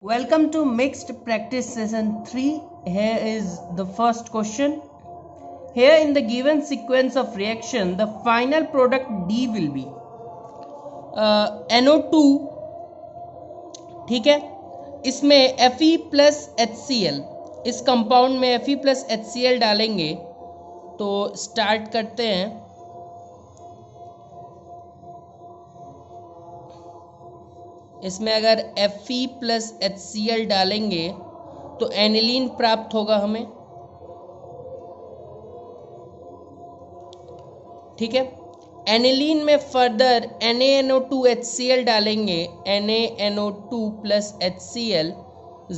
Welcome to mixed practice session 3. Here is the first question. Here in the given sequence of reaction, the final product D will be NO2. ठीक है, इसमें Fe plus HCl, इस compound में Fe plus HCl डालेंगे तो start करते हैं। इसमें अगर Fe प्लस HCl डालेंगे तो एनिलीन प्राप्त होगा हमें। ठीक है, एनिलीन में फर्दर NaNO2HCl डालेंगे, NaNO2 plus HCl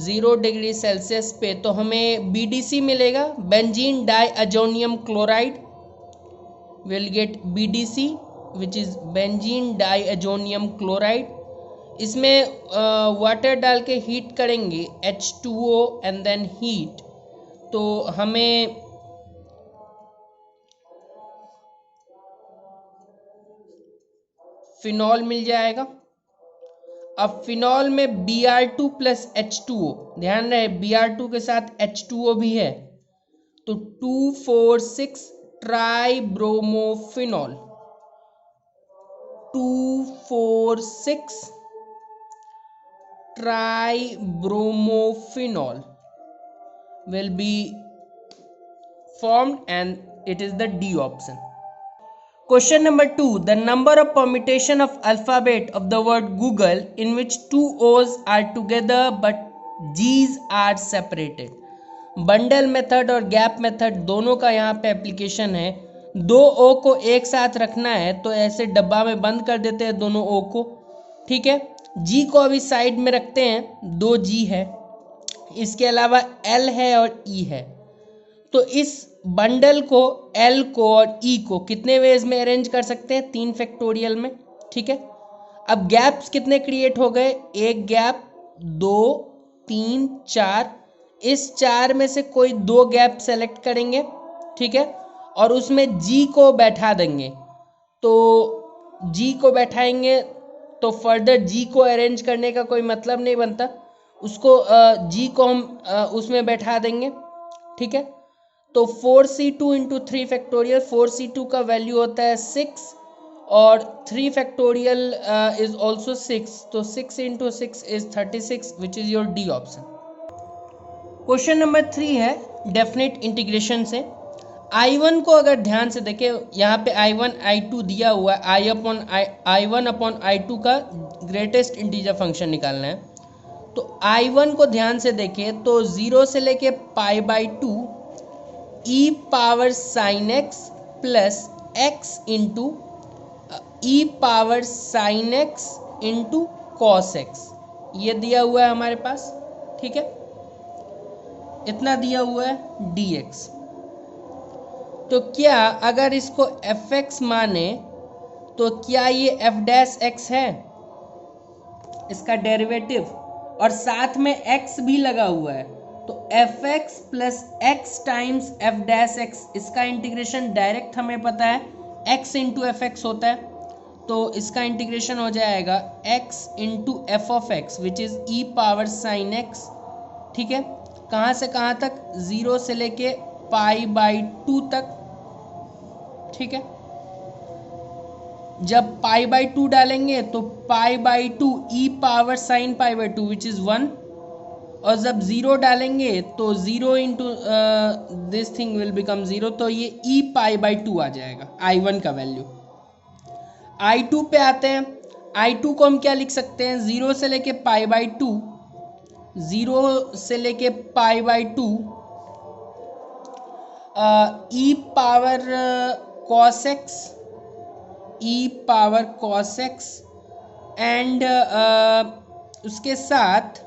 0 degree Celsius पे, तो हमें BDC मिलेगा, benzene diazonium chloride. Will get BDC which is benzene diazonium chloride. इसमें वाटर डाल के हीट करेंगे, H2O एंड देन हीट, तो हमें फिनॉल मिल जाएगा। अब फिनॉल में Br2 प्लस H2O, ध्यान रहे Br2 के साथ H2O भी है, तो 2,4,6 tribromophenol, 2,4,6 tribromophenols will be formed and it is the D option. Question number 2. The number of permutation of alphabet of the word Google in which two O's are together but G's are separated. Bundle method और gap method दोनों का यहाँ पे application है। दो ओ को एक साथ रखना है तो ऐसे डब्बा में बंद कर देते हैं दोनों ओ को। ठीक है, जी को अभी साइड में रखते हैं, 2 जी है, इसके अलावा एल है और ई है। तो इस बंडल को, एल को और ई को कितने वेज में अरेंज कर सकते हैं? 3 फैक्टोरियल में। ठीक है, अब गैप्स कितने क्रिएट हो गए? एक गैप, 2, 3, 4। इस 4 में से कोई 2 गैप सेलेक्ट करेंगे, ठीक है, और उसमें जी को बैठा देंगे। तो जी को बैठाएंगे तो फर्दर जी को अरेंज करने का कोई मतलब नहीं बनता, उसको जी को हम उसमें बैठा देंगे। ठीक है, तो 4c2 इंटू 3 फैक्टोरियल, 4c2 का वैल्यू होता है 6 और 3 फैक्टोरियल इज ऑल्सो 6, तो 6 into 6 is 36 which is your D option. Question number 3 है डेफिनेट इंटीग्रेशन से। I1 को अगर ध्यान से देखें, यहाँ पे I1 I2 दिया हुआ है, I1 अपॉन I2 का ग्रेटेस्ट इंटीजर फंक्शन निकालना है। तो I1 को ध्यान से देखें तो 0 से लेके π/2 e power sine x plus x into e power sine x into cos x, ये दिया हुआ है हमारे पास। ठीक है, इतना दिया हुआ है dx। तो क्या अगर इसको fx माने तो क्या ये f डैश x है, इसका डेरिवेटिव, और साथ में x भी लगा हुआ है, तो fx plus x times f dash x, इसका इंटीग्रेशन डायरेक्ट हमें पता है x इंटू एफ एक्स होता है, तो इसका इंटीग्रेशन हो जाएगा x into F of x which is E power sine x. ठीक है, कहाँ से कहाँ तक? 0 से लेके π/2 तक। ठीक है, जब π/2 डालेंगे तो π/2 e power sign π/2 which is 1, और जब 0 डालेंगे तो 0 into this thing will become 0, तो ये ई π/2 आ जाएगा I1 का वैल्यू। I2 पे आते हैं, I2 को हम क्या लिख सकते हैं? 0 से लेके π/2, 0 से लेके π/2 e power cos x, e power cos x and उसके साथ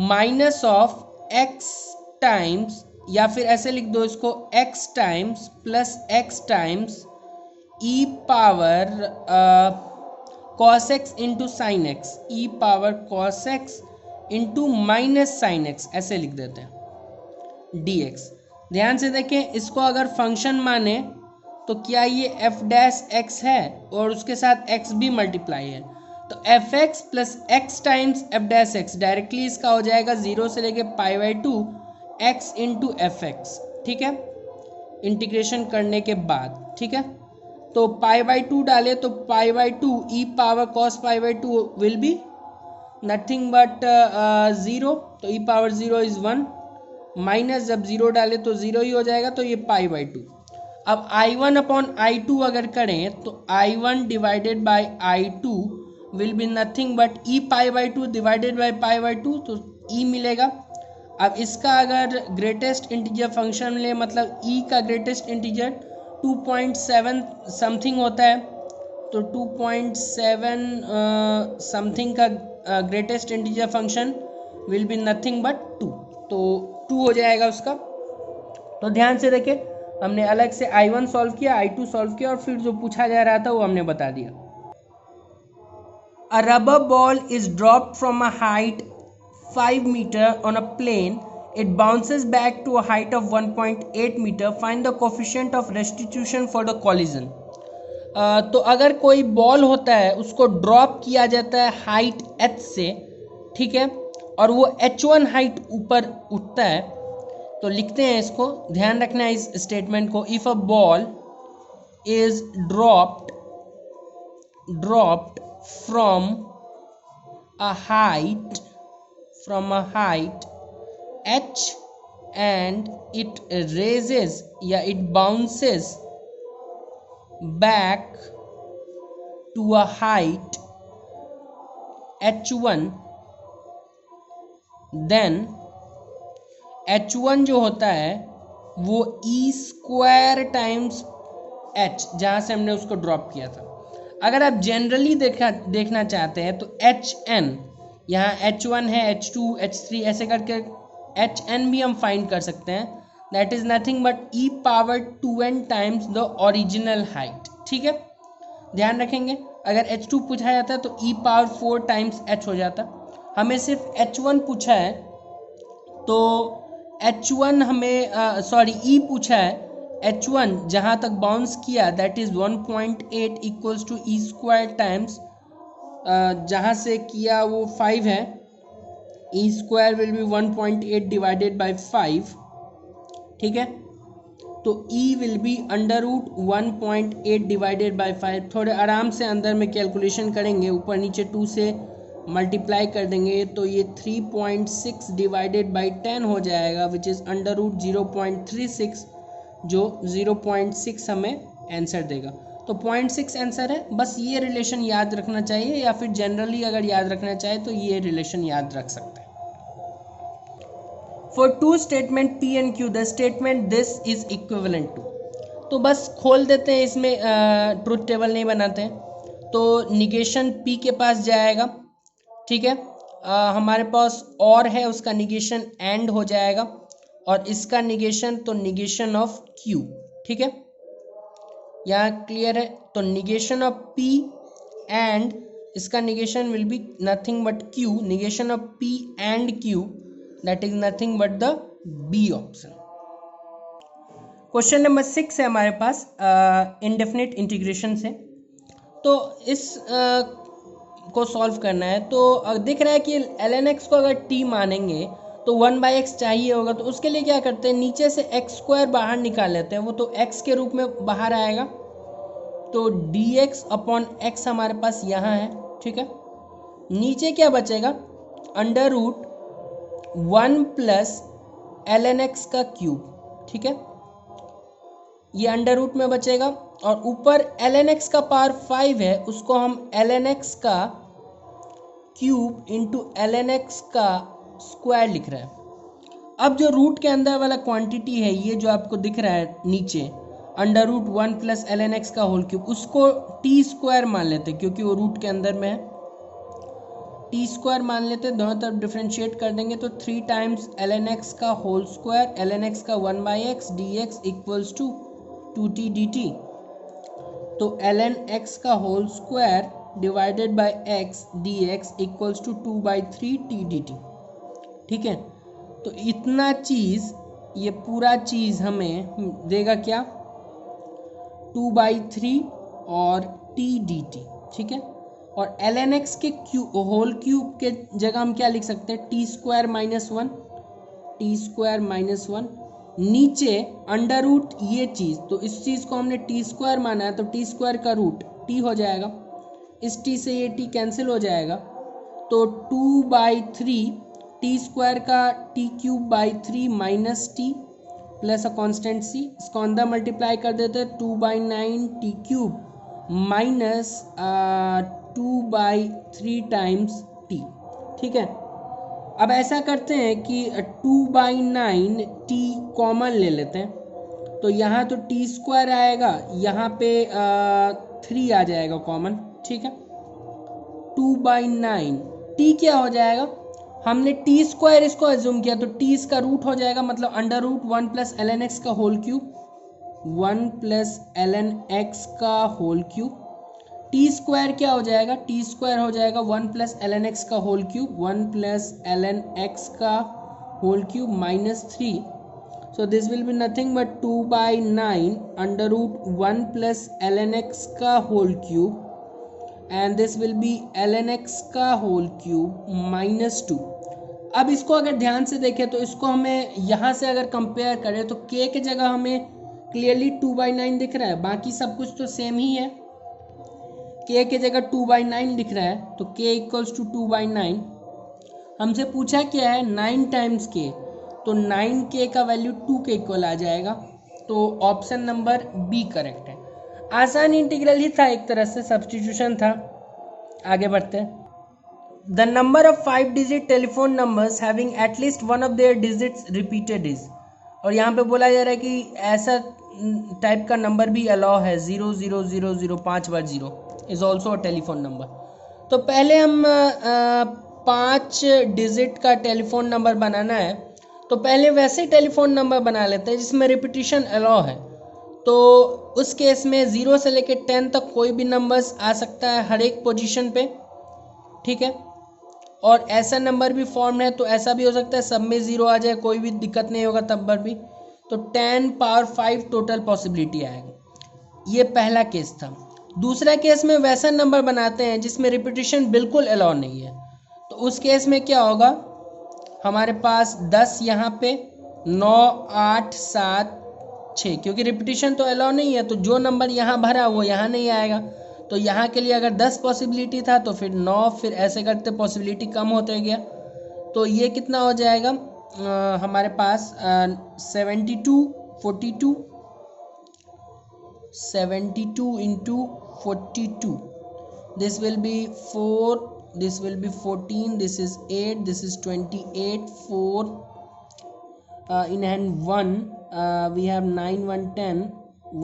माइनस ऑफ एक्स टाइम्स, या फिर ऐसे लिख दो इसको, x times plus x times e power cos x into sine x, e power cos x into minus sine x, ऐसे लिख देते हैं dx। ध्यान से देखें, इसको अगर फंक्शन माने तो क्या ये f डैश x है और उसके साथ x भी मल्टीप्लाई है, तो F x plus x times F dash x directly इसका हो जाएगा 0 से लेके π/2 एक्स इंटू एफ एक्स, ठीक है, इंटीग्रेशन करने के बाद, ठीक है। तो π/2 डाले तो π/2 e power cos π/2 will be nothing but 0, तो ई पावर 0 इज 1, माइनस जब 0 डाले तो 0 ही हो जाएगा, तो ये π/2। अब I1 अपॉन I2 अगर करें तो I1 divided by I2 will be nothing but e π/2 divided by π/2, तो ई मिलेगा। अब इसका अगर ग्रेटेस्ट इंटीजर फंक्शन ले, मतलब ई का ग्रेटेस्ट इंटीजर 2.7 समथिंग होता है, तो 2.7 समथिंग का greatest integer function will be nothing but 2, तो 2 हो जाएगा उसका। तो ध्यान से देखें, हमने अलग से I1 सॉल्व किया, I2 सॉल्व किया, और फिर जो पूछा जा रहा था वो हमने बता दिया। A rubber ball is dropped from a height 5 meter on a plane. It bounces back to a height of 1.8 meter. Find the coefficient of restitution for the collision. तो अगर कोई बॉल होता है उसको ड्रॉप किया जाता है हाइट h से, ठीक है, और वो h1 हाइट ऊपर उठता है, तो लिखते हैं इसको, ध्यान रखना है इस स्टेटमेंट को। If a ball is dropped from a height h and it raises या it bounces back to a height h1, then h1 जो होता है वो e स्क्वायर टाइम्स h, जहाँ से हमने उसको ड्रॉप किया था। अगर आप जनरली देखना चाहते हैं तो एच एन, यहाँ h1 है, h2, h3 ऐसे करके एच एन भी हम फाइंड कर सकते हैं, that is nothing but E power 2n times the original height, ठीक है। ध्यान रखेंगे, अगर h2 पूछा जाता है तो ई पावर 4 टाइम्स h हो जाता। हमें सिर्फ h1 पूछा है, तो h1 हमें ई पूछा है, h1 जहाँ तक बाउंस किया that is 1.8 equals to e square times, जहाँ से किया वो 5 है, e square will be 1.8 divided by 5, ठीक है। तो e will be under root 1.8 divided by 5। थोड़े आराम से अंदर में कैलकुलेशन करेंगे, ऊपर नीचे 2 से मल्टीप्लाई कर देंगे तो ये 3.6 डिवाइडेड बाई 10 हो जाएगा, विच इज़ अंडर रूट 0.36, जो 0.6 हमें आंसर देगा। तो 0.6 आंसर है, बस ये रिलेशन याद रखना चाहिए, या फिर जनरली अगर याद रखना चाहे तो ये रिलेशन याद रख सकते हैं। For two statement P and Q the statement this is equivalent to, तो बस खोल देते हैं, इसमें ट्रुथ टेबल नहीं बनाते हैं, तो निगेशन P के पास जाएगा, ठीक है। हमारे पास और है, उसका निगेशन एंड हो जाएगा, और इसका निगेशन तो निगेशन ऑफ Q, ठीक है, यहाँ क्लियर है। तो निगेशन ऑफ P एंड इसका negation will be nothing but Q, negation of P and Q that is nothing but the B option. Question number 6 है हमारे पास इनडेफिनिट इंटीग्रेशन से, तो इस को सॉल्व करना है। तो दिख रहा है कि ln x को अगर t मानेंगे तो 1/x चाहिए होगा, तो उसके लिए क्या करते हैं, नीचे से x² बाहर निकाल लेते हैं, वो तो x के रूप में बाहर आएगा, तो dx अपॉन x हमारे पास यहाँ है, ठीक है। नीचे क्या बचेगा, under root 1 plus ln x का क्यूब, ठीक है, ये अंडर रूट में बचेगा, और ऊपर ln x का पावर 5 है, उसको हम ln x का क्यूब इंटू ln x का स्क्वायर लिख रहे हैं। अब जो रूट के अंदर वाला क्वांटिटी है, ये जो आपको दिख रहा है नीचे under root 1 plus ln x का होल क्यूब, उसको टी स्क्वायर मान लेते क्योंकि वो रूट के अंदर में है, टी स्क्वायर मान लेते, दोनों तरफ डिफ्रेंशिएट कर देंगे तो 3 टाइम्स ln x का होल स्क्वायर, ln x का 1/x dx equals to 2t dt, तो ln x का whole square divided by x dx equals to 2/3t dt, ठीक है। तो इतना चीज़, ये पूरा चीज़ हमें देगा क्या, 2/3 और t dt, ठीक है। और ln x के होल क्यूब के जगह हम क्या लिख सकते हैं, टी स्क्वायर माइनस वन, नीचे अंडर रूट ये चीज़, तो इस चीज़ को हमने टी स्क्वायर माना है तो टी स्क्वायर का रूट टी हो जाएगा, इस टी से ये टी कैंसिल हो जाएगा, तो 2/3 टी स्क्वायर का t cube by 3 minus t plus a constant c, इसको अंदर मल्टीप्लाई कर देते हैं 2/9 t cube minus 2/3 times t. ठीक है, अब ऐसा करते हैं कि 2/9 टी कॉमन ले लेते हैं, तो यहाँ तो टी स्क्वायर आएगा, यहाँ पे 3 आ जाएगा कॉमन। ठीक है, 2/9 टी क्या हो जाएगा, हमने टी स्क्वायर इसको एज्यूम किया तो टी इसका रूट हो जाएगा, मतलब under root 1 plus ln x का whole cube, 1 plus ln x का होल क्यूब, टी स्क्वायर क्या हो जाएगा, टी स्क्वायर हो जाएगा 1 प्लस ln x का whole cube, 1 plus ln x का whole cube minus 3, so this will be nothing but 2/9 under root 1 plus ln x का whole cube and this will be ln x का whole cube minus 2। अब इसको अगर ध्यान से देखें तो इसको हमें यहाँ से अगर कंपेयर करें तो k की जगह हमें क्लियरली 2/9 दिख रहा है, बाकी सब कुछ तो सेम ही है, k की जगह 2/9 दिख रहा है, तो k इक्वल्स टू 2/9। हमसे पूछा क्या है 9 टाइम्स k, तो 9k का वैल्यू 2 के इक्वल आ जाएगा, तो ऑप्शन नंबर बी करेक्ट है। आसान इंटीग्रल ही था, एक तरह से सब्स्टिट्यूशन था। आगे बढ़ते हैं। The number of 5 digit telephone numbers having at least one of their digits repeated is, और यहाँ पे बोला जा रहा है कि ऐसा टाइप का नंबर भी अलाउ है, 0000 5 बार 0 is also a telephone number. तो पहले हम 5 डिजिट का टेलीफोन नंबर बनाना है, तो पहले वैसे टेलीफोन नंबर बना लेते हैं जिसमें रिपीटिशन अलाउ है। तो उस केस में 0 से लेकर 10 तक कोई भी नंबर्स आ सकता है हर एक पोजीशन पे। ठीक है, और ऐसा नंबर भी फॉर्म है, तो ऐसा भी हो सकता है सब में 0 आ जाए, कोई भी दिक्कत नहीं होगा तब पर भी, तो 10 पावर 5 टोटल पॉसिबिलिटी आएगा। ये पहला केस था। दूसरा केस में वैसा नंबर बनाते हैं जिसमें रिपीटिशन बिल्कुल अलाउ नहीं है, तो उस केस में क्या होगा, हमारे पास 10 यहाँ पे, 9 8 7 6, क्योंकि रिपीटिशन तो अलाउ नहीं है, तो जो नंबर यहाँ भरा वो यहाँ नहीं आएगा। तो यहाँ के लिए अगर 10 पॉसिबिलिटी था तो फिर 9, फिर ऐसे करते पॉसिबिलिटी कम होते गया, तो ये कितना हो जाएगा हमारे पास 72 42, 72 into 42, this will B 4, this will be 14, this is 8, this is 28, 4 in hand 1, we have 9 1 10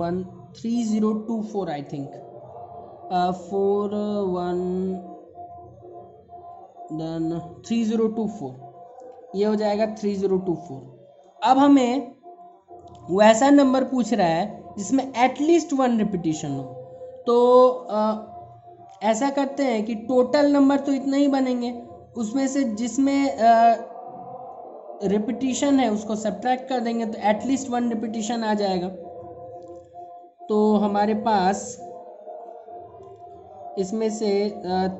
1 3024 I think, 4 1 then 3024, ये हो जाएगा 3024। अब हमें वैसा नंबर पूछ रहा है जिसमें एटलीस्ट 1 रिपीटिशन हो, तो ऐसा करते हैं कि टोटल नंबर तो इतना ही बनेंगे, उसमें से जिसमें रिपीटिशन है उसको सब्ट्रैक्ट कर देंगे, तो एटलीस्ट 1 रिपीटिशन आ जाएगा। तो हमारे पास इसमें से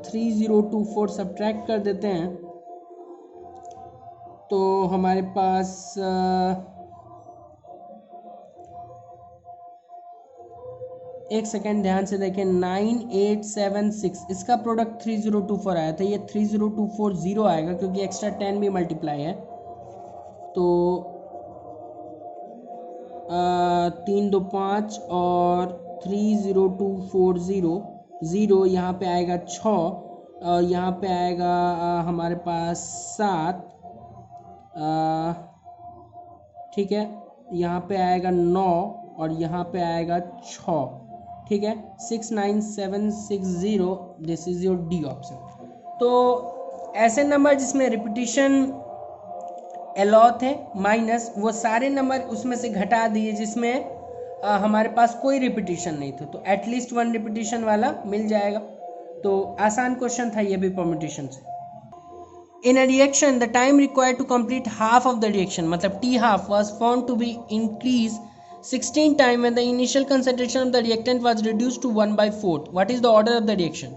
3024 सब्ट्रैक्ट कर देते हैं, तो हमारे पास एक सेकेंड ध्यान से देखें, 9876 इसका प्रोडक्ट 3024 आया था, ये 30240 आएगा क्योंकि एक्स्ट्रा 10 भी मल्टीप्लाई है, तो 3 2 5 और 30240 0 यहाँ पे आएगा 6 और यहाँ पे आएगा हमारे पास 7, ठीक है, यहाँ पे आएगा 9 और यहाँ पे आएगा 6, ठीक है, 69760, this is your D option. तो ऐसे नंबर जिसमें रिपीटिशन अलाउ थे माइनस वो सारे नंबर उसमें से घटा दिए जिसमें हमारे पास कोई रिपीटिशन नहीं था, तो एटलीस्ट 1 रिपीटिशन वाला मिल जाएगा। तो आसान क्वेश्चन था ये भी परम्यूटेशन से। In a reaction the time required to complete half of the reaction, मतलब t half was found to be increase 16 times when the initial concentration of the reactant was reduced to 1/4. What is the order of the reaction?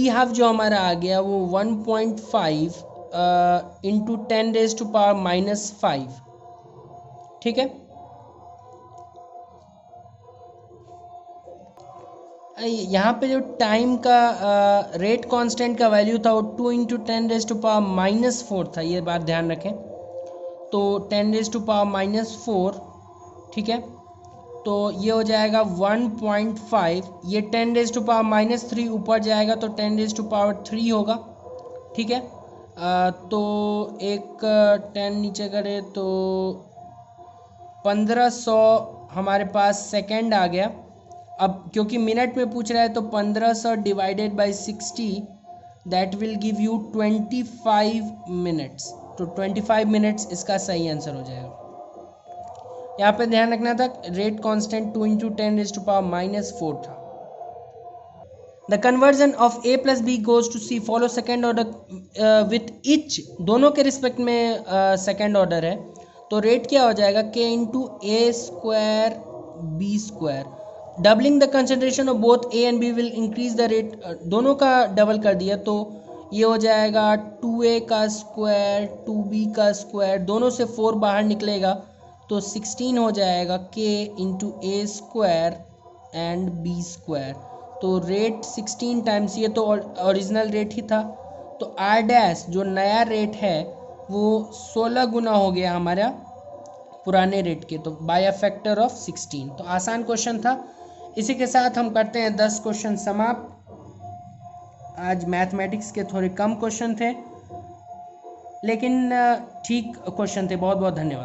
T half जो हमारा आ गया वो 1.5 into 10⁻⁻5, ठीक है। यहाँ पे जो टाइम का रेट कांस्टेंट का वैल्यू था वो 2 इंटू 10⁻⁻4 था, ये बात ध्यान रखें। तो 10⁻⁻4, ठीक है, तो ये हो जाएगा 1.5, ये 10⁻³ ऊपर जाएगा तो 10⁻³ होगा, ठीक है। तो एक 10 नीचे करें तो 1500 हमारे पास सेकंड आ गया। अब क्योंकि मिनट में पूछ रहा है तो 1500 divided by 60 that will give you 25 minutes. तो 25 मिनट्स इसका सही आंसर हो जाएगा। यहाँ पे ध्यान रखना था रेट कांस्टेंट 2 इंटू 10⁻⁻4 था। The conversion of a plus B goes to C follow second order with each, दोनों के रिस्पेक्ट में सेकेंड ऑर्डर है, तो रेट क्या हो जाएगा k into A square B square. Doubling the concentration of both a and b will increase the rate, दोनों का डबल कर दिया तो ये हो जाएगा 2a का स्क्वायर 2b का स्क्वायर, दोनों से 4 बाहर निकलेगा तो 16 हो जाएगा k into A square and B square. तो रेट 16 टाइम्स, ये तो ओरिजिनल रेट ही था, तो आर डैश जो नया रेट है वो 16 गुना हो गया हमारा पुराने रेट के, तो बाय अ फैक्टर ऑफ 16। तो आसान क्वेश्चन था। इसी के साथ हम करते हैं 10 क्वेश्चन समाप्त। आज मैथमेटिक्स के थोड़े कम क्वेश्चन थे, लेकिन ठीक क्वेश्चन थे। बहुत बहुत धन्यवाद।